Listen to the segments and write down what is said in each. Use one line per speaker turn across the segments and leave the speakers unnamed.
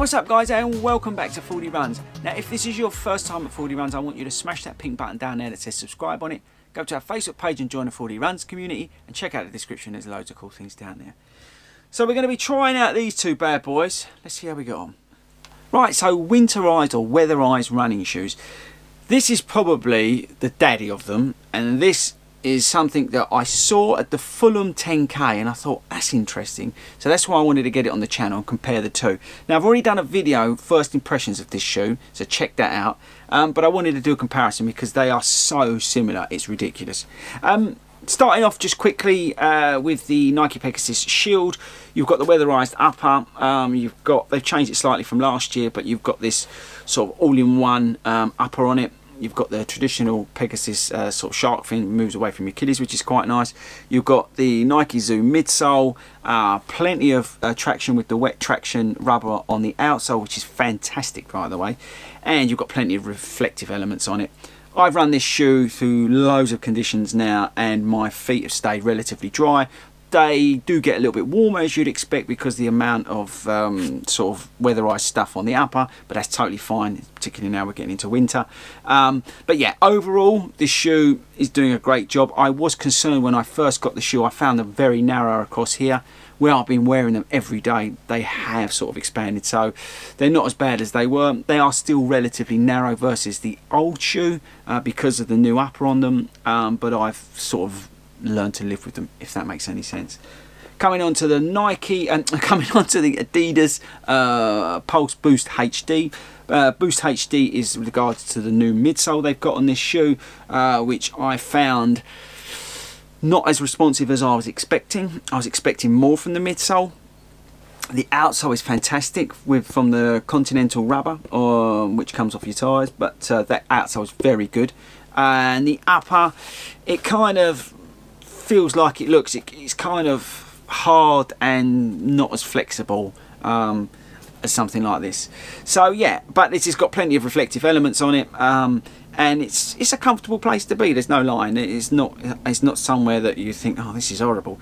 What's up guys, and welcome back to Fordy Runs. Now if this is your first time at Fordy Runs, I want you to smash that pink button down there that says subscribe on it. Go to our Facebook page and join the Fordy Runs community, and check out the description, there's loads of cool things down there. So we're going to be trying out these two bad boys. Let's see how we get on. Right, so winterized or weatherized running shoes. This is probably the daddy of them, and this is something that I saw at the Fulham 10k and I thought that's interesting, so that's why I wanted to get it on the channel and compare the two. Now I've already done a video, first impressions of this shoe, so check that out, but I wanted to do a comparison because they are so similar, it's ridiculous. Starting off just quickly with the Nike Pegasus Shield, you've got the weatherized upper, they've changed it slightly from last year, but you've got this sort of all-in-one upper on it. You've got the traditional Pegasus sort of shark fin, moves away from your Achilles, which is quite nice. You've got the Nike Zoom midsole, plenty of traction with the wet traction rubber on the outsole, which is fantastic by the way. And you've got plenty of reflective elements on it. I've run this shoe through loads of conditions now and my feet have stayed relatively dry. They do get a little bit warmer as you'd expect because the amount of sort of weatherized stuff on the upper, but that's totally fine, particularly now we're getting into winter. But yeah, overall this shoe is doing a great job. I was concerned when I first got the shoe, I found them very narrow across here. Where I've been wearing them every day, they have sort of expanded, so they're not as bad as they were. They are still relatively narrow versus the old shoe because of the new upper on them, but I've sort of learn to live with them, if that makes any sense. Coming on to the Nike and coming on to the Adidas Pulseboost HD. Boost HD is with regards to the new midsole they've got on this shoe, which I found not as responsive as I was expecting. I was expecting more from the midsole. The outsole is fantastic from the Continental rubber, which comes off your tyres, but that outsole is very good. And the upper, it kind of feels like it looks, it's kind of hard and not as flexible as something like this. So yeah, but this has got plenty of reflective elements on it, and it's a comfortable place to be, there's no lying. It's not somewhere that you think, oh this is horrible.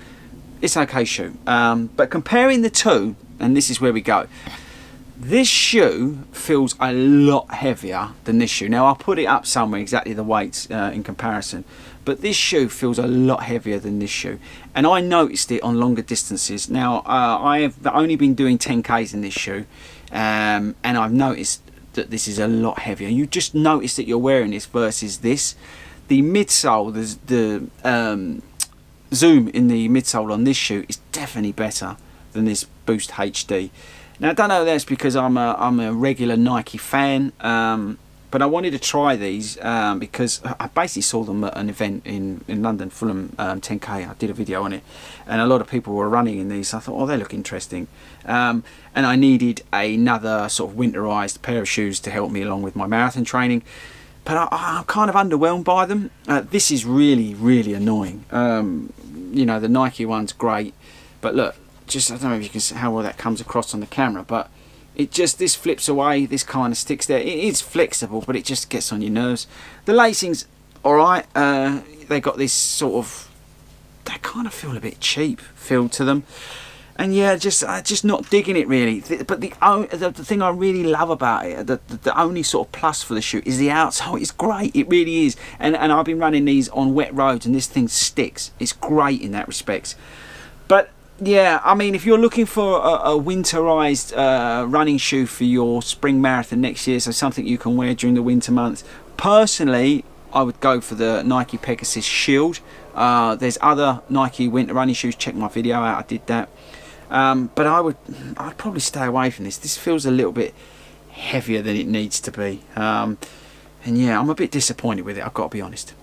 It's okay shoe. But comparing the two, and this is where we go, this shoe feels a lot heavier than this shoe. Now I'll put it up somewhere exactly the weights in comparison, but this shoe feels a lot heavier than this shoe, and I noticed it on longer distances. Now I have only been doing 10k's in this shoe, and I've noticed that this is a lot heavier. You just notice that you're wearing this versus this. The midsole, the zoom in the midsole on this shoe is definitely better than this Boost HD. Now I don't know if that's because I'm a regular Nike fan, but I wanted to try these because I basically saw them at an event in London, Fulham 10k. I did a video on it, and a lot of people were running in these. So I thought, oh, they look interesting, and I needed another sort of winterized pair of shoes to help me along with my marathon training. But I'm kind of underwhelmed by them. This is really annoying. You know, the Nike one's great, but look. Just, I don't know if you can see how well that comes across on the camera, but it just, this flips away, this kind of sticks there. It is flexible, but it just gets on your nerves. The lacing's alright. They got this sort of, they kind of feel a bit cheap feel to them, and yeah, just not digging it really. But the thing I really love about it, the only sort of plus for the shoe is the outsole. It's great, it really is, and I've been running these on wet roads and this thing sticks. It's great in that respect. But yeah, I mean, if you're looking for a winterized running shoe for your spring marathon next year, so something you can wear during the winter months, personally I would go for the Nike Pegasus Shield. There's other Nike winter running shoes, check my video out, I did that, but I'd probably stay away from this. This feels a little bit heavier than it needs to be, and yeah, I'm a bit disappointed with it, I've got to be honest.